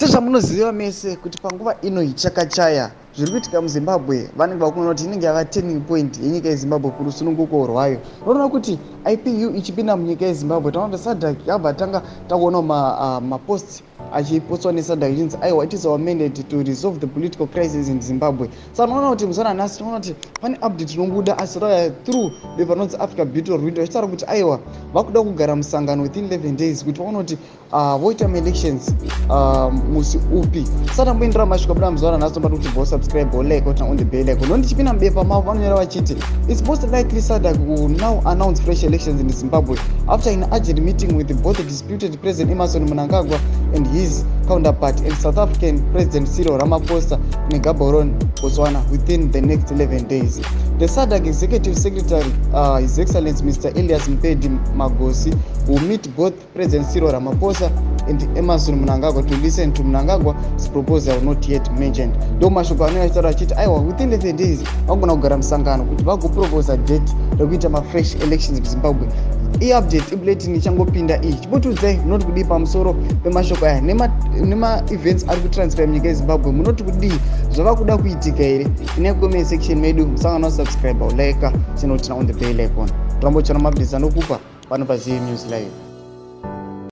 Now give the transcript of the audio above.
Sezvamunoziva mese kuti panguva ino ichakachaya zviri kuitika muZimbabwe vanenge vakuona kuti inenge yava turning point yenyika yeZimbabwe kurusununguko rwayo. Unoona kuti IPU ichipinda munyika yeZimbabwe taona kuti Sadc yabva tanga takuona maposts achiposwa neSadc ichinzi aiwa it is our mandate to resolve the political crisis in Zimbabwe. Saka unoona kuti muzana nhasi tinoona kuti pane update inobuda asi through bepa rinonzi Africa Beauty Window ichitaura kuti aiwa vakuda kugara musangano within 11 days kuti vaona kuti voita elections musi upi. Saka tamboendera masvika buda muzana nhasi tombati kuti go subscribe or like on the bell icon. Ndichipinda mubepa mavo vanonyora vachiti it's most likely Sadc will now announce fresh elections in Zimbabwe after an urgent meeting with both the disputed President Emmerson Mnangagwa and his counterpart and South African President Cyril Ramaphosa in Gaborone, Botswana within the next 11 days. The Sadc Executive Secretary, His Excellency Mr. Elias Mpedi Magosi, will meet both President Cyril Ramaphosa and Emmerson Mnangagwa to listen to Mnangagwa's proposal not yet mentioned. Do mashoko anoitaura achiti aiwa within 11 days vagona kugara musangano kuti vagopropose date rekuita fresh elections muZimbabwe. Update ibulletin ichangopinda iyi chipotudzai munoti kudii pamusoro pemashoko aya nema-events ari kutransfer munyika yeZimbabwe, munoti kudii zvava kuda kuitika here? Ine comment section medu musangano subscribe like channel on the bell icon. Torambochana mabhiza nokupa pano paZVAITWA News Live.